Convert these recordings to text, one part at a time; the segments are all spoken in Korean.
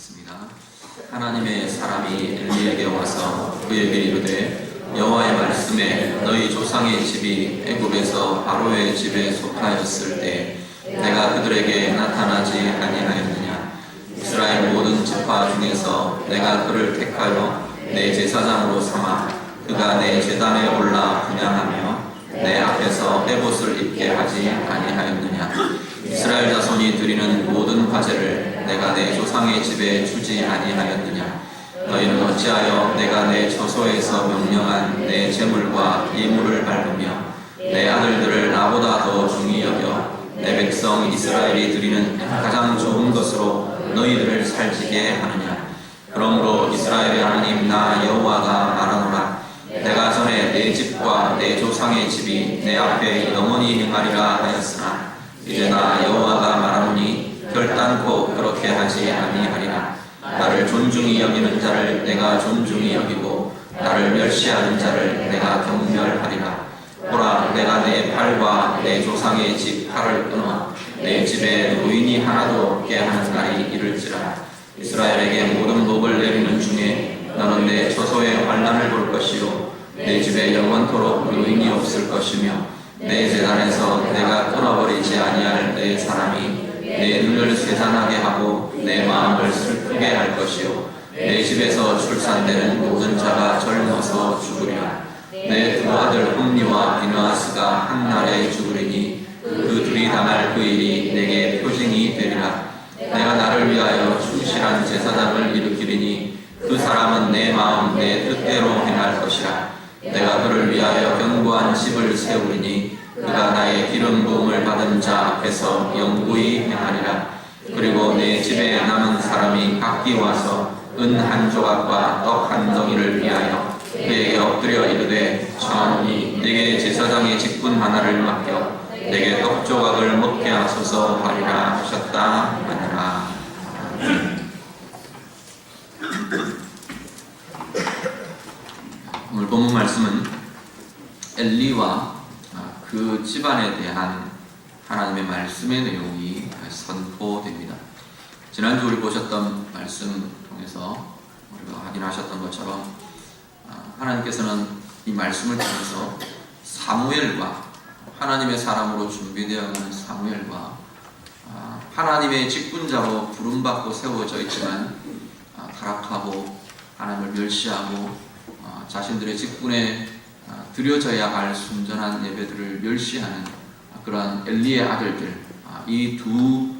읽습니다. 하나님의 사람이 엘리에게 와서 그에게 이르되 여호와의 말씀에 너희 조상의 집이 애굽에서 바로의 집에 속하였을 때 내가 그들에게 나타나지 아니하였느냐. 이스라엘 모든 지파 중에서 내가 그를 택하여 내 제사장으로 삼아 그가 내 제단에 올라 분향하며 내 앞에서 에봇을 입게 하지 아니하였느냐. 이스라엘 자손이 드리는 모든 화제를 내가 내 조상의 집에 주지 아니하였느냐. 너희는 어찌하여 내가 내 처소에서 명령한 내 제물과 예물을 밟으며 내 아들들을 나보다 더 중히 여겨 내 백성 이스라엘이 드리는 가장 좋은 것으로 너희들을 살지게 하느냐. 그러므로 이스라엘의 하나님 나 여호와가 말하노라. 내가 전에 내 집과 내 조상의 집이 내 앞에 영원히 행하리라 하였으나 이제 나 여호와가 말하노니 결단코 그렇게 하지 아니하리라. 나를 존중히 여기는 자를 내가 존중히 여기고 나를 멸시하는 자를 내가 경멸하리라. 보라, 내가 내 팔과 내 조상의 집 팔을 끊어 내 집에 노인이 하나도 없게 하는 날이 이를지라. 이스라엘에게 모든 복을 내리는 중에 너는 내 처소에 환난을 볼 것이요 내 집에 영원토록 노인이 없을 것이며 내 제단에서 내가 끊어버리지 아니할 내 사람이 내 눈을 세잔하게 하고 내 마음을 슬프게 할 것이요 내 집에서 출산되는 모든 자가 젊어서 죽으리라. 내 두 아들 홈니와 비느하스가 한 날에 죽으리니 그 둘이 당할 그 일이 내게 표징이 되리라. 내가 나를 위하여 충실한 제사장을 일으키리니 그 사람은 내 마음 내 뜻대로 행할 것이라. 내가 그를 위하여 견고한 집을 세우리니 그가 나의 기름 부음을 받은 자 앞에서 영구히 행하리라. 그리고 내 집에 남은 사람이 각기 와서 은 한 조각과 떡 한 덩이를 위하여 그에게 엎드려 이르되 청하노니 내게 제사장의 직분 하나를 맡겨 내게 떡 조각을 먹게 하소서 하리라 하셨다 하니라. 오늘 본문 말씀은 엘리와 그 집안에 대한 하나님의 말씀의 내용이 선포됩니다. 지난주 우리 보셨던 말씀 통해서 우리가 확인하셨던 것처럼 하나님께서는 이 말씀을 통해서 사무엘과 하나님의 사람으로 준비되어 가는 사무엘과 하나님의 직분자로 부름받고 세워져 있지만 타락하고 하나님을 멸시하고 자신들의 직분에 드려져야 할 순전한 예배들을 멸시하는 그러한 엘리의 아들들, 이 두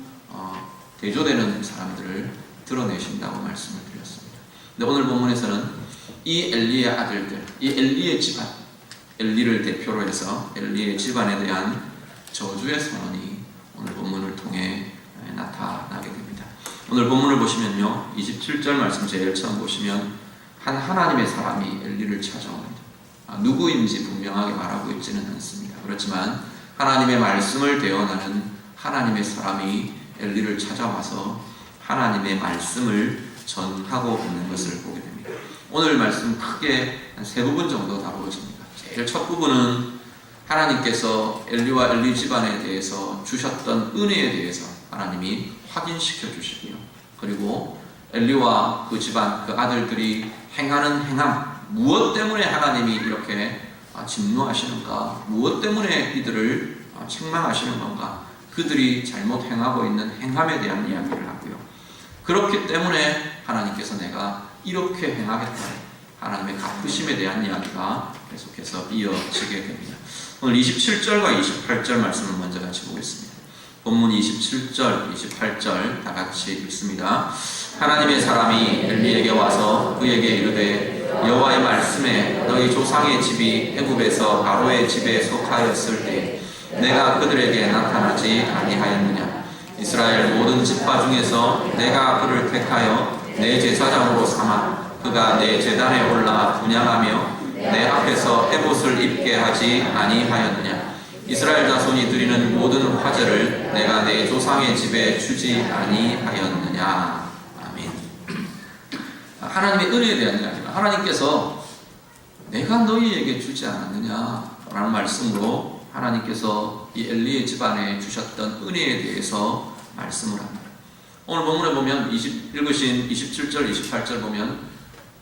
대조되는 사람들을 드러내신다고 말씀을 드렸습니다. 근데 오늘 본문에서는 이 엘리의 아들들, 이 엘리의 집안, 엘리를 대표로 해서 엘리의 집안에 대한 저주의 선언이 오늘 본문을 통해 나타나게 됩니다. 오늘 본문을 보시면요, 27절 말씀 제일 처음 보시면 한 하나님의 사람이 엘리를 찾아옵니다. 누구인지 분명하게 말하고 있지는 않습니다. 그렇지만 하나님의 말씀을 대언하는 하나님의 사람이 엘리를 찾아와서 하나님의 말씀을 전하고 있는 것을 보게 됩니다. 오늘 말씀 크게 한 세 부분 정도 다루어집니다. 제일 첫 부분은 하나님께서 엘리와 엘리 집안에 대해서 주셨던 은혜에 대해서 하나님이 확인시켜 주시고요. 그리고 엘리와 그 집안, 그 아들들이 행하는 행함, 무엇 때문에 하나님이 이렇게 진노하시는가, 무엇 때문에 이들을 책망하시는 건가, 그들이 잘못 행하고 있는 행함에 대한 이야기를 하고요. 그렇기 때문에 하나님께서 내가 이렇게 행하겠다, 하나님의 갚으심에 대한 이야기가 계속해서 이어지게 됩니다. 오늘 27절과 28절 말씀을 먼저 같이 보겠습니다. 본문 27절, 28절 다 같이 읽습니다. 하나님의 사람이 엘리에게 와서 그에게 이르되 여호와의 말씀에 너희 조상의 집이 애굽에서 바로의 집에 속하였을 때 내가 그들에게 나타나지 아니하였느냐. 이스라엘 모든 지파 중에서 내가 그를 택하여 내 제사장으로 삼아 그가 내 제단에 올라 분향하며 내 앞에서 에봇을 입게 하지 아니하였느냐. 이스라엘 자손이 드리는 모든 화제를 내가 내 조상의 집에 주지 아니하였느냐. 아멘. 하나님의 은혜에 대한 이야기입니다. 하나님께서 내가 너희에게 주지 않았느냐 라는 말씀으로 하나님께서 이 엘리의 집안에 주셨던 은혜에 대해서 말씀을 합니다. 오늘 본문에 보면 읽으신 27절, 28절 보면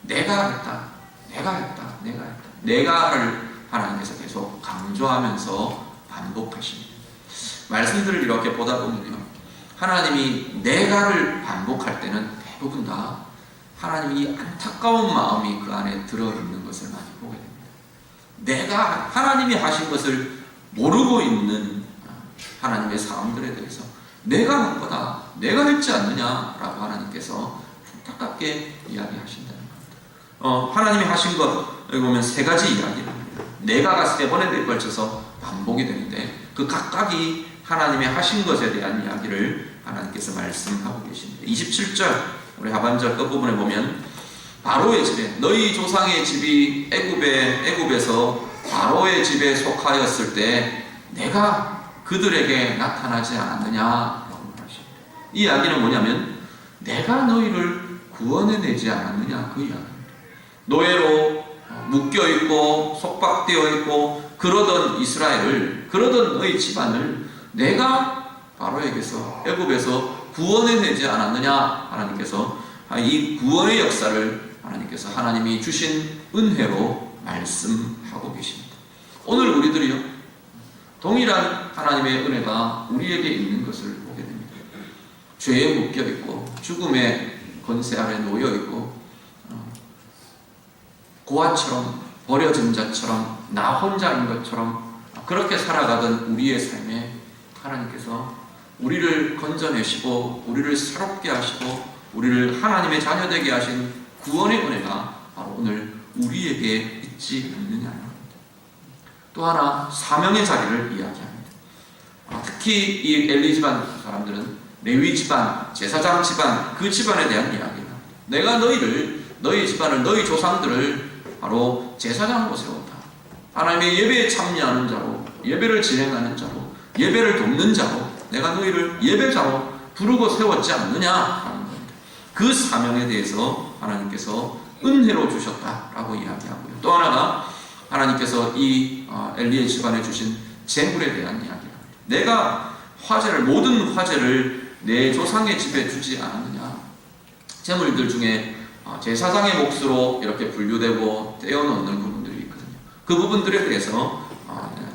내가 했다, 내가 했다, 내가 했다. 내가를 하나님께서 계속 강조하면서 반복하십니다. 말씀들을 이렇게 보다 보면요, 하나님이 내가를 반복할 때는 대부분 다 하나님이 이 안타까운 마음이 그 안에 들어있는 것을 많이 보게 됩니다. 내가 하나님이 하신 것을 모르고 있는 하나님의 사람들에 대해서 내가 한 거다, 내가 했지 않느냐라고 하나님께서 안타깝게 이야기하신다는 겁니다. 하나님이 하신 것, 여기 보면 세 가지 이야기를 합니다. 내가가 세 번에 걸쳐서 반복이 되는데 그 각각이 하나님의 하신 것에 대한 이야기를 하나님께서 말씀하고 계십니다. 27절 우리 하반절 끝부분에 보면 바로의 집에, 너희 조상의 집이 애굽에서 바로의 집에 속하였을 때 내가 그들에게 나타나지 않았느냐라고 말하십니다. 이 이야기는 뭐냐면 내가 너희를 구원해내지 않았느냐, 그 이야기입니다. 노예로 묶여있고 속박되어 있고 그러던 이스라엘을, 그러던 너희 집안을 내가 바로에게서, 애굽에서 구원해내지 않았느냐. 하나님께서 이 구원의 역사를 하나님께서 하나님이 주신 은혜로 말씀하고 계십니다. 오늘 우리들이요, 동일한 하나님의 은혜가 우리에게 있는 것을 보게 됩니다. 죄에 묶여있고 죽음의 권세 아래 놓여있고 고아처럼 버려진 자처럼 나 혼자인 것처럼 그렇게 살아가던 우리의 삶에 하나님께서 우리를 건져내시고 우리를 새롭게 하시고 우리를 하나님의 자녀되게 하신 구원의 은혜가 바로 오늘 우리에게 있지 않느냐. 또 하나 사명의 자리를 이야기합니다. 특히 이 엘리 집안 사람들은 레위 집안, 제사장 집안, 그 집안에 대한 이야기를 합니다. 내가 너희 집안을, 너희 조상들을 바로 제사장으로 세웠다. 하나님의 예배에 참여하는 자로, 예배를 진행하는 자로, 예배를 돕는 자로 내가 너희를 예배자로 부르고 세웠지 않느냐라는 겁니다. 그 사명에 대해서 하나님께서 은혜로 주셨다라고 이야기하고요. 또 하나가 하나님께서 이 엘리의 집안에 주신 재물에 대한 이야기입니다. 내가 모든 화제를 내 조상의 집에 주지 않았느냐. 재물들 중에 제사장의 몫으로 이렇게 분류되고 떼어놓는 부분들이 있거든요. 그 부분들에 대해서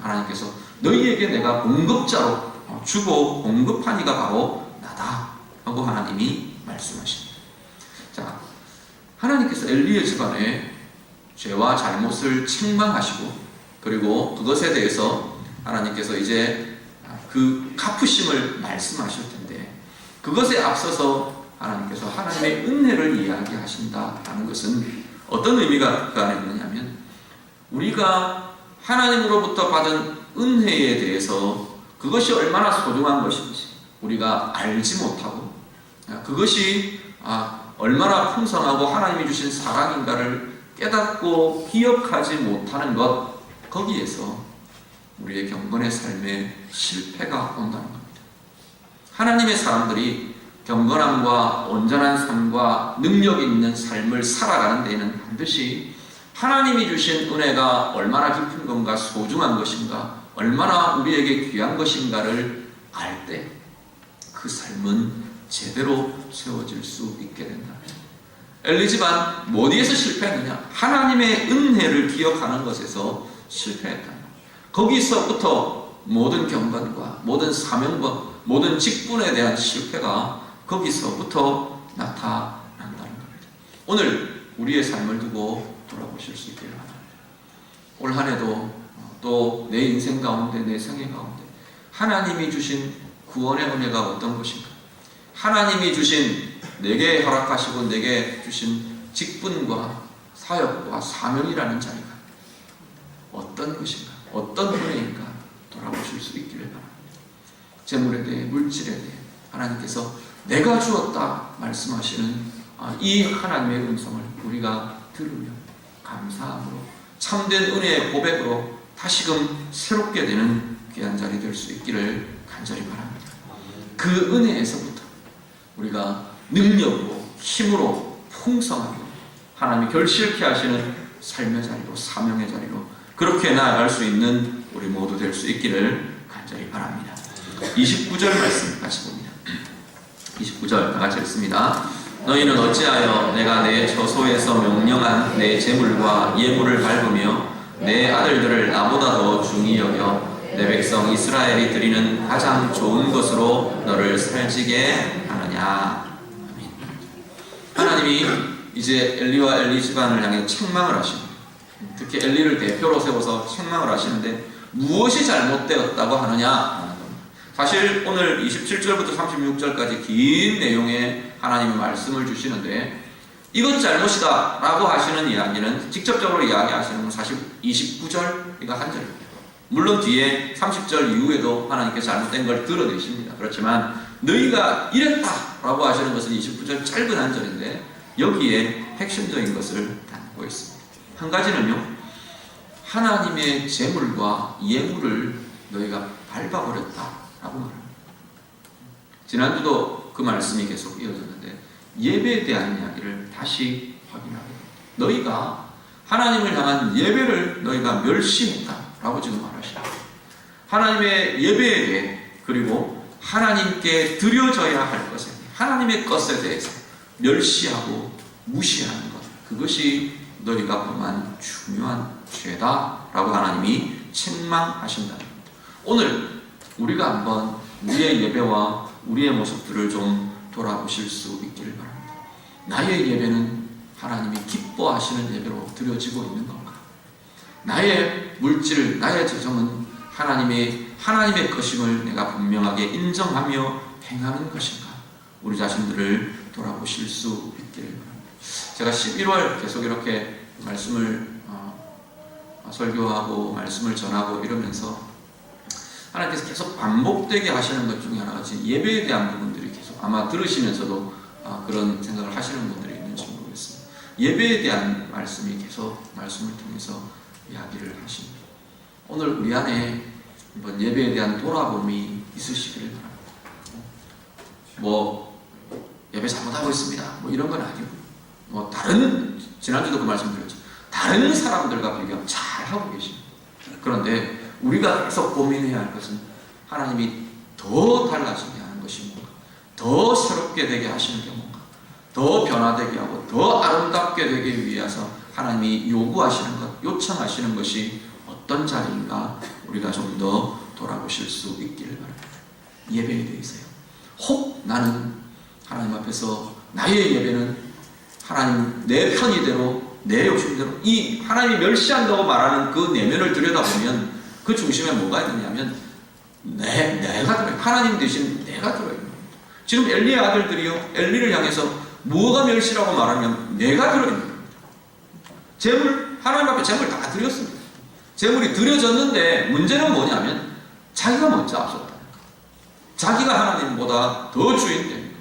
하나님께서 너희에게 내가 공급자로 주고 공급한 이가 바로 나다 하고 하나님이 말씀하십니다. 자, 하나님께서 엘리의 집안에 죄와 잘못을 책망하시고 그리고 그것에 대해서 하나님께서 이제 그 갚으심을 말씀하실 텐데 그것에 앞서서 하나님께서 하나님의 은혜를 이야기하신다라는 것은 어떤 의미가 그 안에 있느냐면 우리가 하나님으로부터 받은 은혜에 대해서 그것이 얼마나 소중한 것인지 우리가 알지 못하고 그것이 얼마나 풍성하고 하나님이 주신 사랑인가를 깨닫고 기억하지 못하는 것, 거기에서 우리의 경건의 삶에 실패가 온다는 겁니다. 하나님의 사람들이 경건함과 온전한 삶과 능력 있는 삶을 살아가는 데에는 반드시 하나님이 주신 은혜가 얼마나 깊은 건가, 소중한 것인가, 얼마나 우리에게 귀한 것인가를 알 때 그 삶은 제대로 세워질 수 있게 된다. 엘리 집안 어디에서 실패했느냐? 하나님의 은혜를 기억하는 것에서 실패했다. 거기서부터 모든 경건과 모든 사명과 모든 직분에 대한 실패가 거기서부터 나타난다는 겁니다. 오늘 우리의 삶을 두고 돌아보실 수 있기를 바랍니다. 올 한 해도 또 내 인생 가운데, 내 생애 가운데 하나님이 주신 구원의 은혜가 어떤 것인가? 하나님이 주신 내게 허락하시고 내게 주신 직분과 사역과 사명이라는 자리가 어떤 것인가? 어떤 은혜인가? 돌아보실 수 있기를 바랍니다. 재물에 대해, 물질에 대해 하나님께서 내가 주었다 말씀하시는 이 하나님의 음성을 우리가 들으며 감사함으로 참된 은혜의 고백으로 다시금 새롭게 되는 귀한 자리 될 수 있기를 간절히 바랍니다. 그 은혜에서부터 우리가 능력으로, 힘으로, 풍성하게 하나님이 결실케 하시는 삶의 자리로, 사명의 자리로 그렇게 나아갈 수 있는 우리 모두 될 수 있기를 간절히 바랍니다. 29절 말씀 같이 봅니다. 29절 다 같이 읽습니다. 너희는 어찌하여 내가 내 처소에서 명령한 내 제물과 예물을 밟으며 내 아들들을 나보다 더 중히 여겨 내 백성 이스라엘이 드리는 가장 좋은 것으로 너를 살찌게 하느냐. 아멘. 하나님이 이제 엘리와 엘리 집안을 향해 책망을 하십니다. 특히 엘리를 대표로 세워서 책망을 하시는데 무엇이 잘못되었다고 하느냐. 사실 오늘 27절부터 36절까지 긴 내용의 하나님의 말씀을 주시는데 이것 잘못이다 라고 하시는 이야기는 직접적으로 이야기하시는 건 사실 29절 이거 한 절입니다. 물론 뒤에 30절 이후에도 하나님께서 잘못된 걸 드러내십니다. 그렇지만 너희가 이랬다 라고 하시는 것은 29절 짧은 한 절인데 여기에 핵심적인 것을 담고 있습니다. 한 가지는요, 하나님의 제물과 예물을 너희가 밟아버렸다 라고 말합니다. 지난주도 그 말씀이 계속 이어졌는데 예배에 대한 이야기를 다시 확인하게 됩니다. 너희가 하나님을 향한 예배를 너희가 멸시했다 라고 지금 말하십니다. 하나님의 예배에 대해 그리고 하나님께 드려져야 할 것에 하나님의 것에 대해서 멸시하고 무시하는 것, 그것이 너희가 범한 중요한 죄다 라고 하나님이 책망하신다. 오늘 우리가 한번 우리의 예배와 우리의 모습들을 좀 돌아보실 수 있기를 바랍니다. 나의 예배는 하나님이 기뻐하시는 예배로 드려지고 있는 건가? 나의 물질, 나의 재정은 하나님의 것임을 내가 분명하게 인정하며 행하는 것인가? 우리 자신들을 돌아보실 수 있기를 바랍니다. 제가 11월 계속 이렇게 말씀을 설교하고 말씀을 전하고 이러면서 하나님께서 계속 반복되게 하시는 것 중에 하나가 예배에 대한 부분들이 계속 아마 들으시면서도 그런 생각을 하시는 분들이 있는지 모르겠습니다. 예배에 대한 말씀이 계속 말씀을 통해서 이야기를 하십니다. 오늘 우리 안에 한번 예배에 대한 돌아봄이 있으시기를 바랍니다. 예배 잘못하고 있습니다. 이런 건 아니고 다른 지난주도 그 말씀 드렸죠. 다른 사람들과 비교하면 잘하고 계십니다. 그런데 우리가 계속 고민해야 할 것은 하나님이 더 달라지게 하는 것이 뭔가, 더 새롭게 되게 하시는 게 뭔가, 더 변화되게 하고 더 아름답게 되기 위해서 하나님이 요구하시는 것, 요청하시는 것이 어떤 자리인가 우리가 좀 더 돌아보실 수 있기를 바랍니다. 예배에 대해서요. 혹 나는 하나님 앞에서 나의 예배는 하나님 내 편의대로 내 욕심대로 이 하나님이 멸시한다고 말하는 그 내면을 들여다보면 그 중심에 뭐가 있느냐면 내가 들어요. 하나님 대신 내가 들어요. 지금 엘리의 아들들이요, 엘리를 향해서 뭐가 멸시라고 말하냐면 내가 들어있는 겁니다. 하나님 앞에 재물 다 드렸습니다. 재물이 드려졌는데 문제는 뭐냐면 자기가 먼저 앞섰다는 거. 자기가 하나님보다 더 주인 됩니다.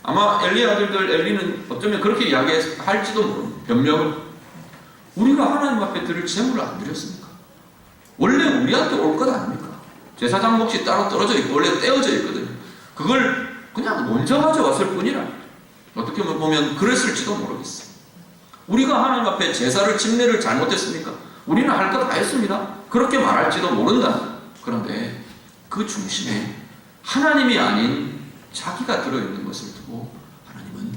아마 엘리의 아들들, 엘리는 어쩌면 그렇게 이야기할지도 모릅니다. 변명을. 우리가 하나님 앞에 드릴 재물을 안 드렸습니까? 원래 우리한테 올 것 아닙니까? 제사장 몫이 따로 떨어져 있고 원래 떼어져 있거든요. 그걸 그냥 먼저 가져왔을 뿐이라. 어떻게 보면 그랬을지도 모르겠어요. 우리가 하나님 앞에 제사를 집례를 잘못했습니까? 우리는 할 거 다 했습니다. 그렇게 말할지도 모른다. 그런데 그 중심에 하나님이 아닌 자기가 들어있는 것을 두고 하나님은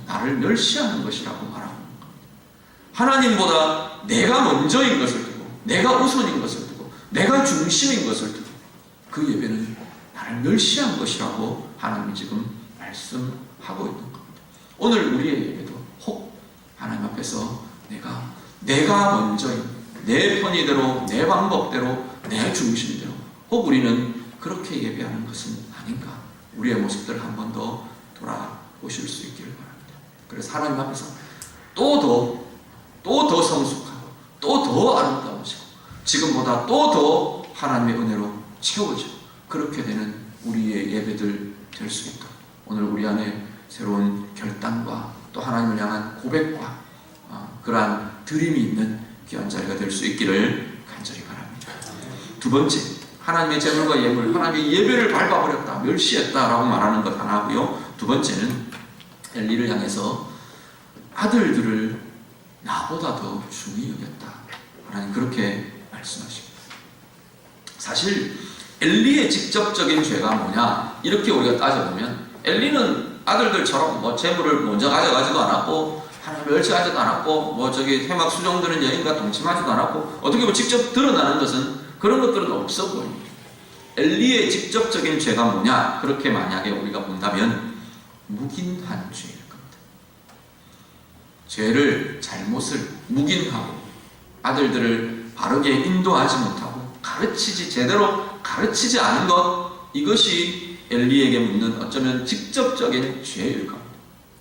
나를 멸시하는 것이라고 말하고 있는 겁니다. 하나님보다 내가 먼저인 것을 두고, 내가 우선인 것을 두고, 내가 중심인 것을 두고 그 예배는 나를 멸시한 것이라고 하나님이 지금 말씀하고 있는 겁니다. 오늘 우리의 예배도 혹 하나님 앞에서 내가 먼저인 내 편의대로, 내 방법대로, 내 중심대로 혹 우리는 그렇게 예배하는 것은 아닌가? 우리의 모습들을 한 번 더 돌아보실 수 있기를 바랍니다. 그래서 하나님 앞에서 또 더 성숙하고 또 더 아름다워지고 지금보다 또 더 하나님의 은혜로 채워지고 그렇게 되는 우리의 예배들 될 수 있도록 오늘 우리 안에 새로운 결단과 또 하나님을 향한 고백과 그러한 드림이 있는 귀한 자리가 될 수 있기를 간절히 바랍니다. 두 번째, 하나님의 재물과 예물, 하나님의 예배를 밟아버렸다, 멸시했다라고 말하는 것 하나고요. 두 번째는 엘리를 향해서 아들들을 나보다 더 중히 여겼다. 하나님 그렇게 말씀하십니다. 사실 엘리의 직접적인 죄가 뭐냐? 이렇게 우리가 따져보면 엘리는 아들들처럼 뭐 재물을 먼저 가져가지도 않았고 하나님을 멸시하지도 않았고 뭐 저기 해막 수종드는 여인과 동침하지도 않았고 어떻게 보면 직접 드러나는 것은 그런 것들은 없어 보입니다. 엘리의 직접적인 죄가 뭐냐? 그렇게 만약에 우리가 본다면 묵인한 죄일 겁니다. 죄를 잘못을 묵인하고 아들들을 바르게 인도하지 못하고 제대로 가르치지 않은 것, 이것이 엘리에게 묻는 어쩌면 직접적인 죄일 겁니다.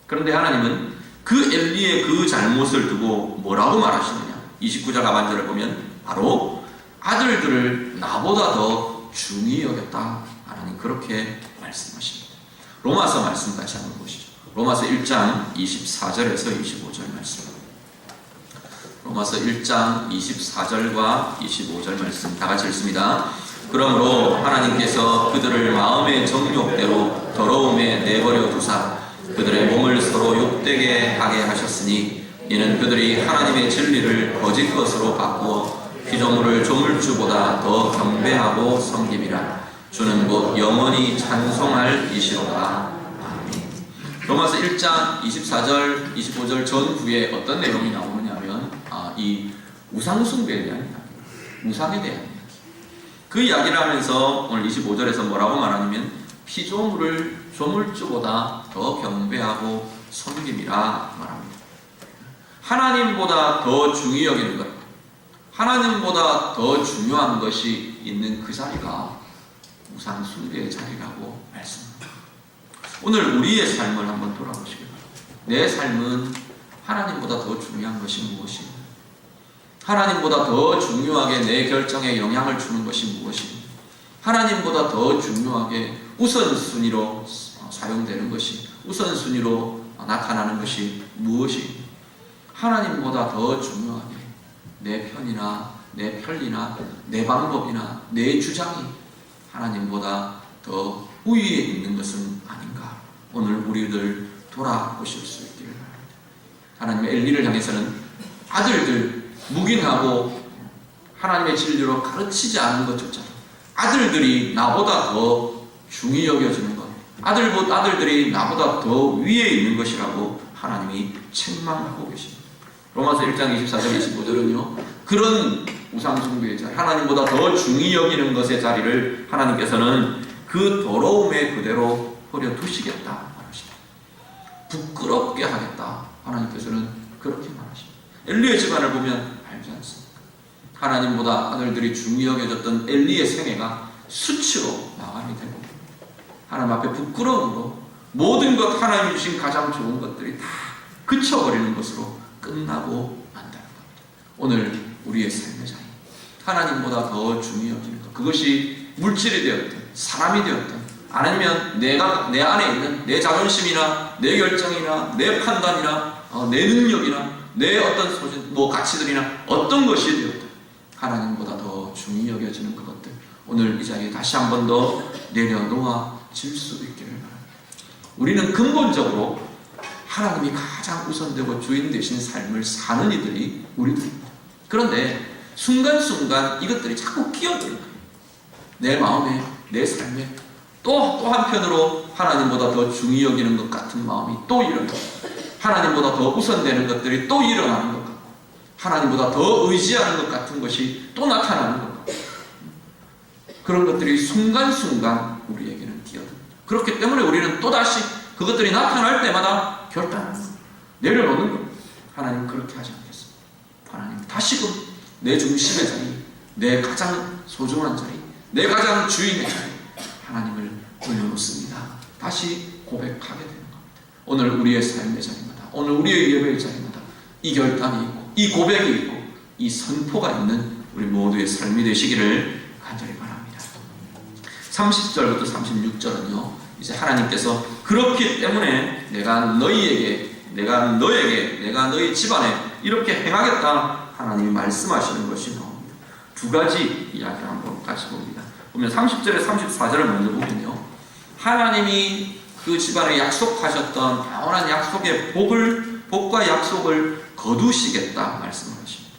그런데 하나님은 그 엘리의 그 잘못을 두고 뭐라고 말하시느냐? 29절 하반절을 보면 바로 아들들을 나보다 더 중히 여겼다. 하나님 그렇게 말씀하십니다. 로마서 말씀 다시 한번 보시죠. 로마서 1장 24절에서 25절 말씀. 로마서 1장 24절과 25절 말씀 다 같이 읽습니다. 그러므로 하나님께서 그들을 마음의 정욕대로 더러움에 내버려 두사 그들의 몸을 서로 욕되게 하게 하셨으니 이는 그들이 하나님의 진리를 거짓 것으로 바꾸어 피조물을 조물주보다 더 경배하고 섬김이라. 주는 곧 영원히 찬송할 이시로다. 아멘. 로마서 1장 24절 25절 전후에 어떤 내용이 나오느냐 하면 이 우상숭배에 대한 이야기, 우상에 대한 이야기. 그 이야기를 하면서 오늘 25절에서 뭐라고 말하냐면 피조물을 조물주보다 더 경배하고 섬김이라 말합니다. 하나님보다 더 중히 여기는 것, 하나님보다 더 중요한 것이 있는 그 자리가 우상숭배의 자리라고 말씀합니다. 오늘 우리의 삶을 한번 돌아보시기 바랍니다. 내 삶은 하나님보다 더 중요한 것이 무엇인가? 하나님보다 더 중요하게 내 결정에 영향을 주는 것이 무엇인가? 하나님보다 더 중요하게 우선순위로 사용되는 것이, 우선순위로 나타나는 것이 무엇인가? 하나님보다 더 중요하게 내 편이나 내 편리나 내 방법이나 내 주장이 하나님보다 더 우위에 있는 것은 아닌가? 오늘 우리들 돌아보실 수 있기를 바랍니다. 하나님의 엘리를 향해서는 아들들 묵인하고 하나님의 진리로 가르치지 않는 것조차도 아들들이 나보다 더 중히 여겨지는 것, 아들들이 나보다 더 위에 있는 것이라고 하나님이 책망하고 계십니다. 로마서 1장 24절 25절은요 그런 우상숭배의 자리, 하나님보다 더 중히 여기는 것의 자리를 하나님께서는 그 더러움에 그대로 버려두시겠다 말하십니다. 부끄럽게 하겠다 하나님께서는 그렇게 말하십니다. 엘리의 집안을 보면 알지 않습니까? 하나님보다 아들들이 중히 여겨졌던 엘리의 생애가 수치로 마감이 되고 하나님 앞에 부끄러움으로 모든 것 하나님이 주신 가장 좋은 것들이 다 그쳐버리는 것으로 끝나고 만다는 겁니다. 오늘 우리의 삶의 자리, 하나님보다 더 중히 여기는 것, 그것이 물질이 되었든 사람이 되었든 아니면 내 안에 있는 내 자존심이나 내 결정이나 내 판단이나 내 능력이나 내 어떤 소신, 가치들이나 어떤 것이 되었든 하나님보다 더 중히 여겨지는 그것들, 오늘 이 자리에 다시 한 번 더 내려놓아질 수 있기를 바랍니다. 우리는 근본적으로 하나님이 가장 우선되고 주인 되신 삶을 사는 이들이 우리들입니다. 그런데 순간순간 이것들이 자꾸 끼어드는 거예요. 내 마음에, 내 삶에 또 한편으로 하나님보다 더 중히 여기는 것 같은 마음이 또 일어나고 하나님보다 더 우선되는 것들이 또 일어나는 것 같고 하나님보다 더 의지하는 것 같은 것이 또 나타나는 것 같고 그런 것들이 순간순간 우리에게는 뛰어듭니다. 그렇기 때문에 우리는 또다시 그것들이 나타날 때마다 결단하는 겁니다. 내려놓는 겁니다. 하나님 그렇게 하지 않겠습니다. 하나님 다시금 내 중심의 자리, 내 가장 소중한 자리, 내 가장 주인의 자리 하나님을 올려놓습니다. 다시 고백하게 되는 겁니다. 오늘 우리의 삶의 자리마다, 오늘 우리의 예배의 자리마다 이 결단이 있고 이 고백이 있고 이 선포가 있는 우리 모두의 삶이 되시기를 간절히 바랍니다. 30절부터 36절은요 이제 하나님께서 그렇기 때문에 내가 너에게 내가 너희 집안에 이렇게 행하겠다 하나님이 말씀하시는 것이 나옵니다. 두 가지 이야기를 한번 같이 봅니다. 보면 30절에 34절을 먼저 보면요 하나님이 그 집안에 약속하셨던 영원한 약속의 복과 약속을 거두시겠다 말씀을 하십니다.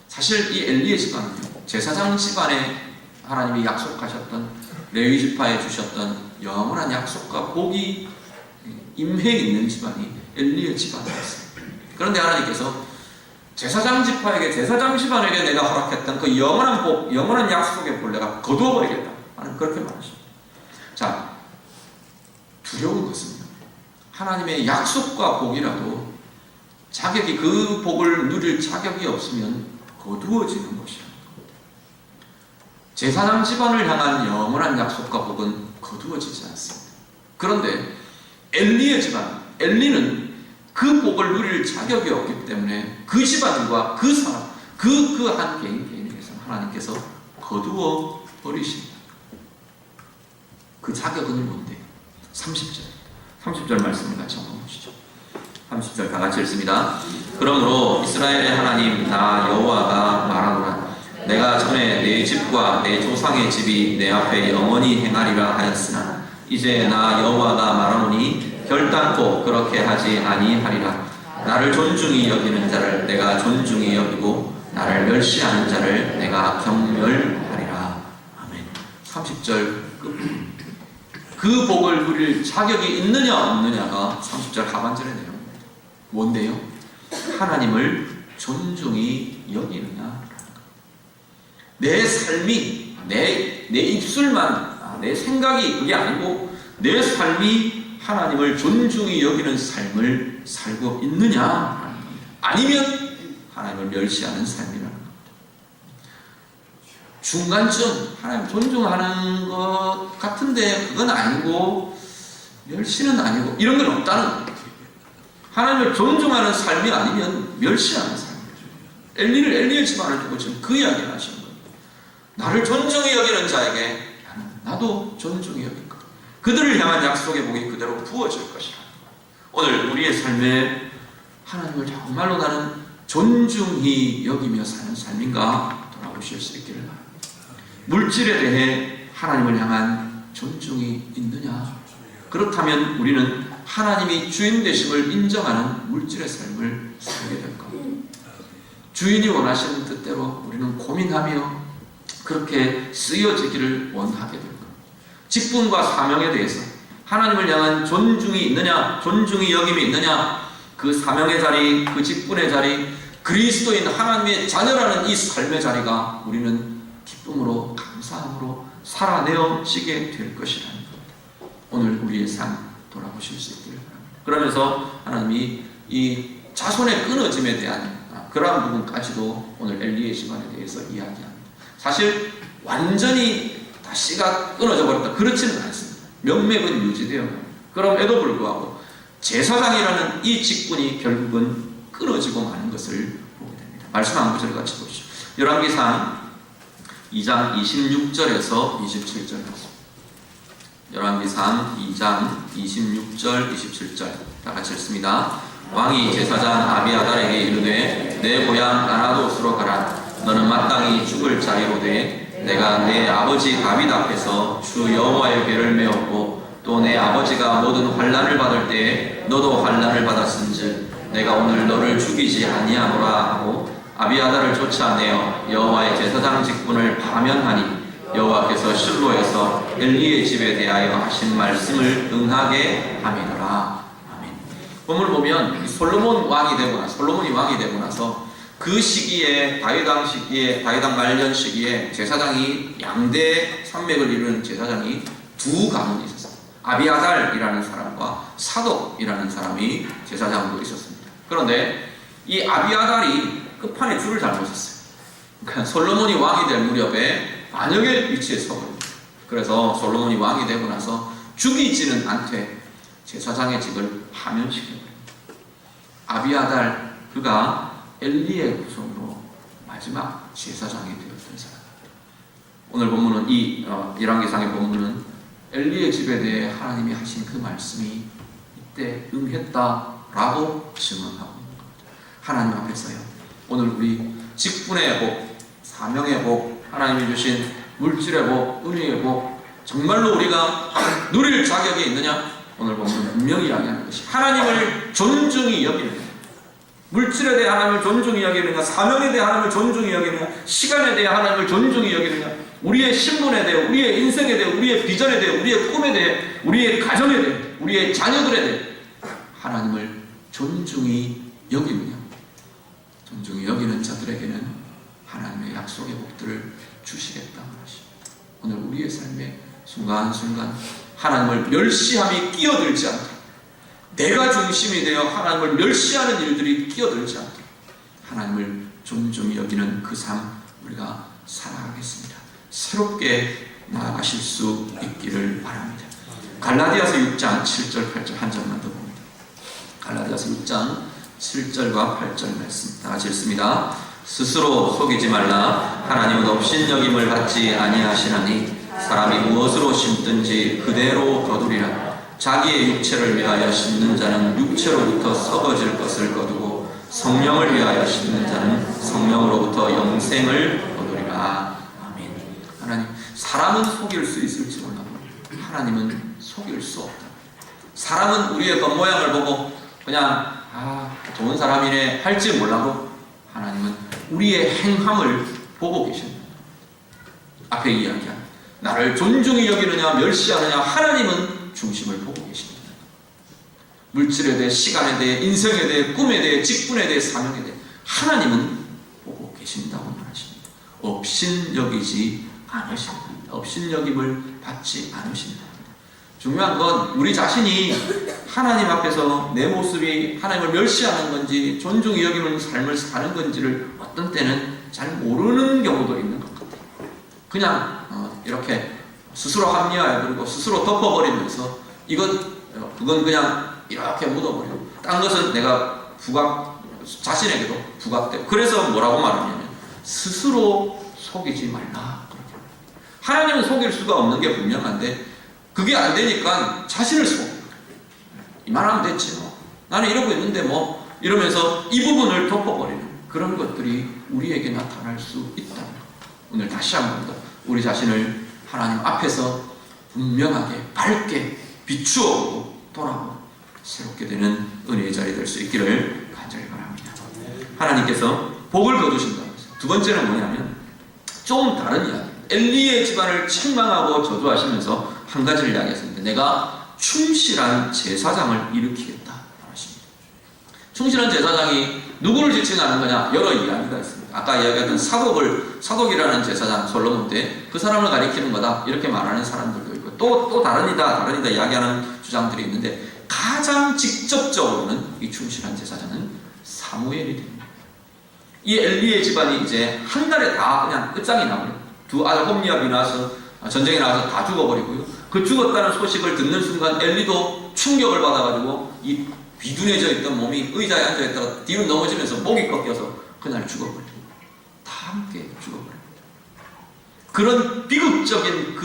사실 이 엘리의 집안은요 제사장 집안에 하나님이 약속하셨던 레위 지파에 주셨던 영원한 약속과 복이 임해 있는 집안이 엘리의 집안이었어요. 그런데 하나님께서 제사장 지파에게, 제사장 집안에게 내가 허락했던 그 영원한 복, 영원한 약속의 복을 내가 거두어버리겠다. 하나님 그렇게 말하십니다. 자, 두려운 것은요, 하나님의 약속과 복이라도 자격이, 그 복을 누릴 자격이 없으면 거두어지는 것이야. 제사장 집안을 향한 영원한 약속과 복은 거두어지지 않습니다. 그런데 엘리의 집안, 엘리는 그 복을 누릴 자격이 없기 때문에 그 집안과 그 사람, 그 한 개인에게서 하나님께서 거두어 버리십니다. 그 자격은 뭔데요? 30절 말씀을 같이 한번 보시죠. 30절 다 같이 읽습니다. 그러므로 이스라엘의 하나님 나 여호와가 말하노라. 내가 전에 내 집과 내 조상의 집이 내 앞에 영원히 행하리라 하였으나 이제 나 여호와가 말하노니 결단코 그렇게 하지 아니하리라. 나를 존중히 여기는 자를 내가 존중히 여기고 나를 멸시하는 자를 내가 경멸하리라. 아멘. 30절 끝. 그 복을 누릴 자격이 있느냐 없느냐가 30절 하반절의 내용입니다. 뭔데요? 하나님을 존중히 여기느냐. 내 삶이, 내 입술만, 내 생각이 그게 아니고 내 삶이 하나님을 존중히 여기는 삶을 살고 있느냐, 아니면 하나님을 멸시하는 삶이라는 겁니다. 중간쯤 하나님 존중하는 것 같은데 그건 아니고 멸시는 아니고 이런 건 없다는 거예요. 하나님을 존중하는 삶이 아니면 멸시하는 삶이에요. 엘리를, 엘리의 집안을 두고 지금 그 이야기를 하시는 거예요. 나를 존중히 여기는 자에게 나도 존중히 여길 것. 그들을 향한 약속의 복이 그대로 부어질 것이라. 오늘 우리의 삶에 하나님을 정말로 나는 존중히 여기며 사는 삶인가 돌아보실 수 있기를 바랍니다. 물질에 대해 하나님을 향한 존중이 있느냐? 그렇다면 우리는 하나님이 주인 되심을 인정하는 물질의 삶을 살게 될 겁니다. 주인이 원하시는 뜻대로 우리는 고민하며 그렇게 쓰여지기를 원하게 될 겁니다. 직분과 사명에 대해서 하나님을 향한 존중이 있느냐, 존중이 여김이 있느냐, 그 사명의 자리, 그 직분의 자리, 그리스도인 하나님의 자녀라는 이 삶의 자리가 우리는 기쁨으로, 감사함으로 살아내어지게 될 것이라는 겁니다. 오늘 우리의 삶 돌아보실 수 있기를 바랍니다. 그러면서 하나님이 이 자손의 끊어짐에 대한 그러한 부분까지도 오늘 엘리의 집안에 대해서 이야기합니다. 사실 완전히 다 씨가 끊어져 버렸다, 그렇지는 않습니다. 명맥은 유지되어 갑니다. 그럼에도 불구하고 제사장이라는 이 직분이 결국은 끊어지고 마는 것을 보게 됩니다. 말씀 한 구절 같이 보시죠. 열왕기상 2장 26절에서 27절 말씀. 열왕기상 2장 26절 27절 다 같이 읽습니다. 왕이 제사장 아비아달에게 이르되 내 고향 아나도스로 가라. 너는 마땅히 죽을 자리로되 내가 내 아버지 다윗 앞에서 주 여호와의 궤를 메었고 또 내 아버지가 모든 환난을 받을 때에 너도 환난을 받았은즉 내가 오늘 너를 죽이지 아니하노라 하고 아비아달을 쫓아내어 여호와의 제사장 직분을 파면하니 여호와께서 실로에서 엘리의 집에 대하여 하신 말씀을 응하게 함이더라. 아멘. 본문을 보면 솔로몬이 왕이 되고 나서 그 시기에 다윗왕 시기에, 다윗왕 말년 시기에 제사장이 양대 산맥을 이루는 제사장이 두 가문이 있었습니다. 아비아달이라는 사람과 사독이라는 사람이 제사장으로 있었습니다. 그런데 이 아비아달이 끝판에 줄을 잘못 섰어요. 그러니까 솔로몬이 왕이 될 무렵에 반역의 위치에 서버립니다. 그래서 솔로몬이 왕이 되고 나서 죽이지는 않되 제사장의 직을 파면시켜버립니다. 아비아달, 그가 엘리의 후손으로 마지막 제사장이 되었던 사람입니다. 오늘 본문은 이 열왕기상의 본문은 엘리의 집에 대해 하나님이 하신 그 말씀이 이때 응했다라고 증언하고 있는 겁니다. 하나님 앞에서요, 오늘 우리 직분의 복, 사명의 복, 하나님이 주신 물질의 복, 은혜의 복, 정말로 우리가 누릴 자격이 있느냐? 오늘 보면 분명히 이야기하는 것이 하나님을 존중히 여기는, 물질에 대해 하나님을 존중히 여기느냐, 사명에 대해 하나님을 존중히 여기느냐, 시간에 대해 하나님을 존중히 여기느냐, 우리의 신분에 대해, 우리의 인생에 대해, 우리의 비전에 대해, 우리의 꿈에 대해, 우리의 가정에 대해, 우리의 자녀들에 대해 하나님을 존중히 여기느냐. 존중히 여기는 자들에게는 하나님의 약속의 복들을 주시겠다 하십니다. 오늘 우리의 삶의 순간순간 하나님을 멸시함이 끼어들지 않도록, 내가 중심이 되어 하나님을 멸시하는 일들이 끼어들지 않도록 하나님을 존중히 여기는 그 삶 우리가 살아가겠습니다. 새롭게 나아가실 수 있기를 바랍니다. 갈라디아서 6장 7절 8절 한 절만 더 봅니다. 갈라디아서 6장 7절과 8절 말씀 다 같이 읽습니다. 스스로 속이지 말라. 하나님은 업신여김을 받지 아니하시나니 사람이 무엇으로 심든지 그대로 거두리라. 자기의 육체를 위하여 심는 자는 육체로부터 썩어질 것을 거두고 성령을 위하여 심는 자는 성령으로부터 영생을 거두리라. 아멘. 하나님, 사람은 속일 수 있을지 몰라도 하나님은 속일 수 없다. 사람은 우리의 겉모양을 보고 그냥 좋은 사람이네 할지 몰라도 하나님은 우리의 행함을 보고 계십니다. 앞에 이야기한 나를 존중히 여기느냐 멸시하느냐, 하나님은 중심을 보고 계십니다. 물질에 대해, 시간에 대해, 인생에 대해, 꿈에 대해, 직분에 대해, 사명에 대해 하나님은 보고 계신다고 말하십니다. 업신여기지 않으십니다. 업신여김을 받지 않으십니다. 중요한 건 우리 자신이 하나님 앞에서 내 모습이 하나님을 멸시하는 건지 존중히 여기는 삶을 사는 건지를 어떤 때는 잘 모르는 경우도 있는 것 같아요. 그냥 이렇게 스스로 합리화해 버리고 스스로 덮어버리면서 그건 그냥 이렇게 묻어버리고, 딴 것은 내가 자신에게도 부각되고, 그래서 뭐라고 말하냐면 스스로 속이지 말라. 하나님은 속일 수가 없는 게 분명한데 그게 안 되니까 자신을 속여. 이만하면 됐지 뭐. 나는 이러고 있는데 뭐, 이러면서 이 부분을 덮어버리는 그런 것들이 우리에게 나타날 수 있다. 오늘 다시 한 번 더 우리 자신을 하나님 앞에서 분명하게 밝게 비추어 돌아보고 새롭게 되는 은혜의 자리 될 수 있기를 간절히 바랍니다. 하나님께서 복을 거두신다고 했어요. 두 번째는 뭐냐면 좀 다른 이야기. 엘리의 집안을 책망하고 저주하시면서 한 가지를 이야기했습니다. 내가 충실한 제사장을 일으키겠다 하십니다. 충실한 제사장이 누구를 지칭하는 거냐? 여러 이야기가 있습니다. 아까 이야기했던 사독이라는 제사장 솔로몬 때 그 사람을 가리키는 거다 이렇게 말하는 사람들도 있고, 또 다르니다 이야기하는 주장들이 있는데, 가장 직접적으로는 이 충실한 제사장은 사무엘이 됩니다. 이 엘리의 집안이 이제 한 달에 다 그냥 끝장이 나버려요. 두 아들 홈리압이 나와서 전쟁에 나와서 다 죽어버리고요. 그 죽었다는 소식을 듣는 순간 엘리도 충격을 받아가지고 이 비둔해져 있던 몸이 의자에 앉아있다가 뒤로 넘어지면서 목이 꺾여서 그날 죽어버리고, 다 함께 죽어버립니다. 그런 비극적인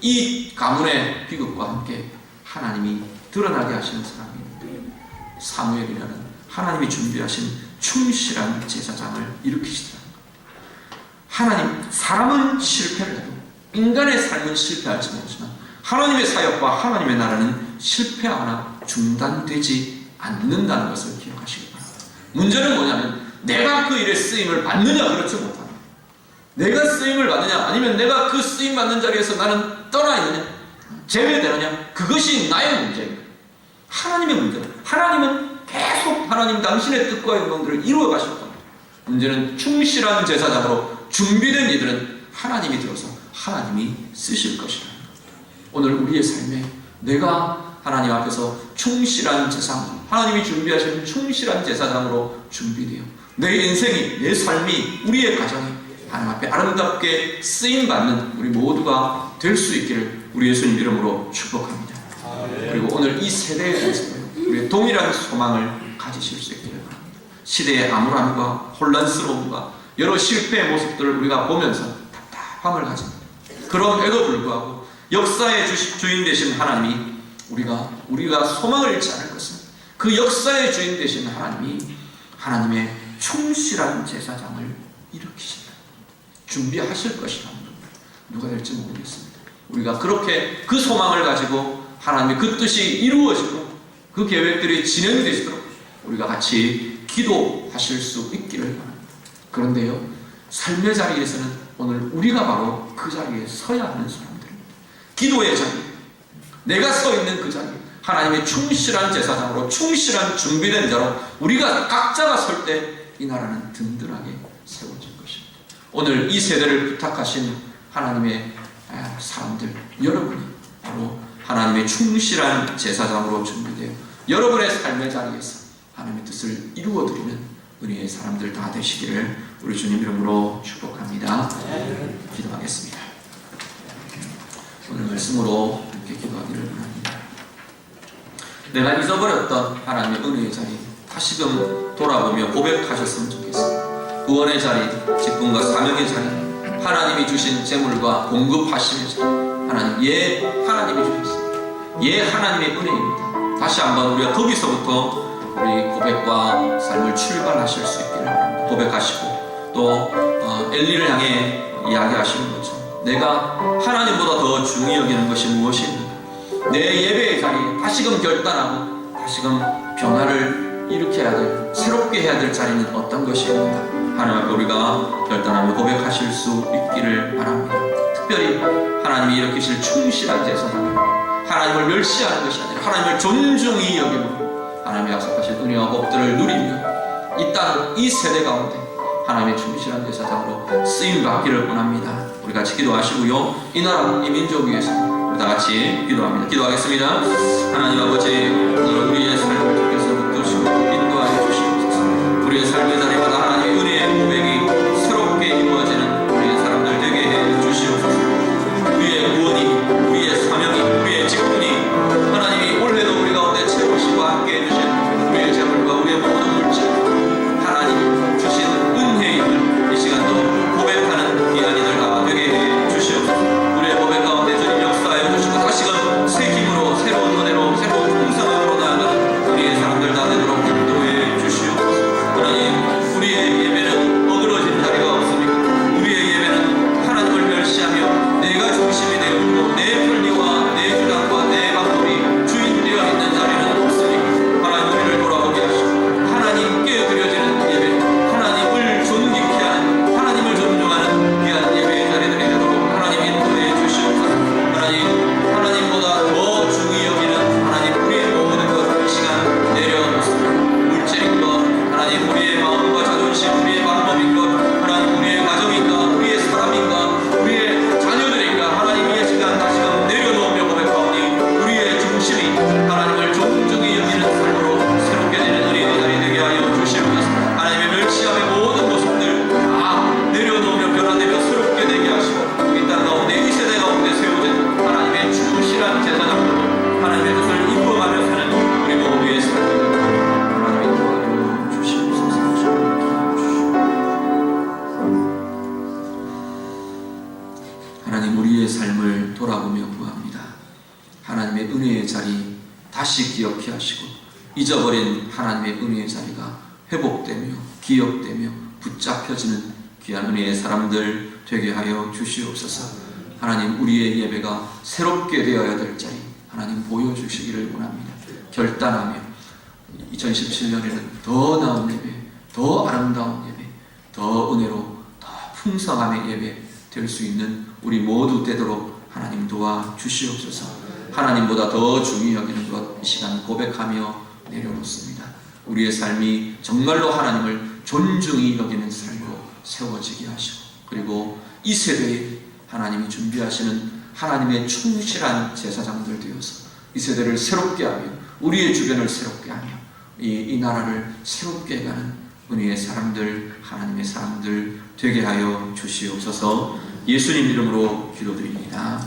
이 가문의 비극과 함께 하나님이 드러나게 하시는 사람이 있는데, 사무엘이라는 하나님이 준비하신 충실한 제사장을 일으키시더라는 것. 하나님, 사람은 실패를 해도 인간의 삶은 실패할지 모르지만 하나님의 사역과 하나님의 나라는 실패하거나 중단되지 않는다는 것을 기억하시기 바랍니다. 문제는 뭐냐면 내가 그 일에 쓰임을 받느냐 그렇지 못하냐, 내가 쓰임을 받느냐 아니면 내가 그 쓰임 받는 자리에서 나는 떠나 있느냐, 제외되느냐, 그것이 나의 문제입니다. 하나님의 문제는, 하나님은 계속 하나님 당신의 뜻과 영광들을 이루어 가셨다. 문제는 충실한 제사장으로 준비된 이들은 하나님이 들어서 하나님이 쓰실 것이라는 것. 오늘 우리의 삶에 내가 하나님 앞에서 충실한 제사장, 하나님이 준비하신 충실한 제사장으로 준비되어 내 인생이, 내 삶이, 우리의 가정이 하나님 앞에 아름답게 쓰임받는 우리 모두가 될 수 있기를 우리 예수님 이름으로 축복합니다. 그리고 오늘 이 세대에 대해서 우리 동일한 소망을 가지실 수 있기를 바랍니다. 시대의 암울함과 혼란스러움과 여러 실패의 모습들을 우리가 보면서 답답함을 가집니다. 그럼에도 불구하고 역사의 주인 되신 하나님이 우리가 소망을 잃지 않을 것은 그 역사의 주인 되신 하나님이 하나님의 충실한 제사장을 일으키신다. 준비하실 것이라는 것. 누가 될지 모르겠습니다. 우리가 그렇게 그 소망을 가지고 하나님의 그 뜻이 이루어지고 그 계획들이 진행되시도록 우리가 같이 기도하실 수 있기를 바랍니다. 그런데요, 삶의 자리에서는 오늘 우리가 바로 그 자리에 서야 하는 사람들입니다. 기도의 자리, 내가 서 있는 그 자리, 하나님의 충실한 제사장으로, 충실한 준비된 자로 우리가 각자가 설 때 이 나라는 든든하게 세워질 것입니다. 오늘 이 세대를 부탁하신 하나님의 사람들, 여러분이 바로 하나님의 충실한 제사장으로 준비되어 여러분의 삶의 자리에서 하나님의 뜻을 이루어드리는 은혜의 사람들 다 되시기를 우리 주님 이름으로 축복합니다. 기도하겠습니다. 오늘 말씀으로 함께 기도하기를 원합니다. 내가 잊어버렸던 하나님의 은혜의 자리 다시금 돌아보며 고백하셨으면 좋겠습니다. 구원의 자리, 직분과 사명의 자리, 하나님이 주신 재물과 공급하심의 자리, 하나님, 하나님이 주셨습니다. 하나님의 은혜입니다. 다시 한번 우리가 거기서부터 우리 고백과 삶을 출발하실 수 있기를 바랍니다. 고백하시고 또 엘리를 향해 이야기하시는 것처럼 내가 하나님보다 더 중히 여기는 것이 무엇입니까? 내 예배의 자리 다시금 결단하고 다시금 변화를 일으켜야 될, 새롭게 해야 될 자리는 어떤 것입니까? 하나님 앞에 우리가 결단하며 고백하실 수 있기를 바랍니다. 특별히 하나님이 일으키실 충실한 제사장, 하나님을 멸시하는 것이 아니라 하나님을 존중히 여기며 하나님의 약속하신 은혜와 복들을 누리며 이 땅, 이 세대 가운데 하나님의 충실한 제사장으로 쓰임받기를 원합니다. 우리 같이 기도하시고요, 이 나라, 이 민족 위해서 우리 다 같이 기도합니다. 기도하겠습니다. 하나님 아버지, 오늘 우리의 삶을 통해서 붙드시고 인도하여 주시옵소서. 우리의 삶의 자리마다 하나님의 은혜의 고백이 새롭게 이루어지는 우리의 사람들 되게 해 주시옵소서. 우리의 구원이, 우리의 사명이, 우리의 직분이 하나님이 올해도 우리 가운데 채우시고 함께 해주신 우리의 재물과 우리의 모든 물질, 하나님 주신 은혜임을 이 시간도 고백하는 귀한이들 다 되게 해 주시옵소서. 우리의 고백 가운데 주님 역사하여 주시고 다시금 새 힘으로, 새로운 은혜로, 새로운 풍성함으로 나아가는 우리의 사람들 다 되도록 인도해 주시옵소서. 하나님, 우리의 예배는 어그러진 자리가 없습니까? 우리의 예배는 하나님을 멸시하며 내가 중심이 되었고 내 편리와 내 주장과 내 방법이 주인 되어 있는 자리는 없습니까? 하나님, 우리를 돌아보게 하시고 하나님께 드려지는 예배, 하나님을 존귀케 하는, 하나님을 존중하는 귀한 예배의 자리들이 되도록 하나님 인도해 주시옵소서. 하나님보다 더 중히 여기는 하나님, 우리의 모든 것을 이 시간 내려놓습니다. 물질인 것, 하나님, 우리의 마음과 자존심, 우리의 방법인 것, 하나님, 우리의 가정인가, 우리의 사람인가, 우리의 자녀들인가, 하나님, 이 시간 다시금 내려놓으며 고백하오니 우리의 중심이 하나님을 존중히 여기는 삶으로 새롭게 되는 은혜의 자리 되게 하여 주시옵소서. 하나님의 멸시함의 모든 모습들 다 내려놓으며 변화되며 새롭게 되게 하시고 이 땅 가운데, 이 세대 가운데 세워진 하나님의 충실한 제사장으로 하나님의 뜻을 이루어가며 사는 우리 모두의 삶을 하나님의 도와줘 주시옵소서. 하나님, 우리의 삶을 돌아보며 구합니다. 하나님의 은혜의 자리 다시 기억해 하시고 잊어버린 하나님의 은혜의 자리가 회복되며 기억되며 붙잡혀지는 귀한 은혜의 사람들 되게 하여 주시옵소서. 하나님, 우리의 예배가 새롭게 되어야 될 자리 하나님 보여주시기를 원합니다. 결단하며 2017년에는 더 나은 예배, 더 아름다운 예배, 더 은혜로, 더 풍성함의 예배 될 수 있는 우리 모두 되도록 하나님 도와주시옵소서. 하나님보다 더 중히 여기는 것 이 시간 고백하며 내려놓습니다. 우리의 삶이 정말로 하나님을 존중히 여기는 삶으로 세워지게 하시고 그리고 이 세대에 하나님이 준비하시는 하나님의 충실한 제사장들 되어서 이 세대를 새롭게 하며 우리의 주변을 새롭게 하며 이 나라를 새롭게 해가는 은혜의 사람들, 하나님의 사람들 되게 하여 주시옵소서. 예수님 이름으로 기도드립니다.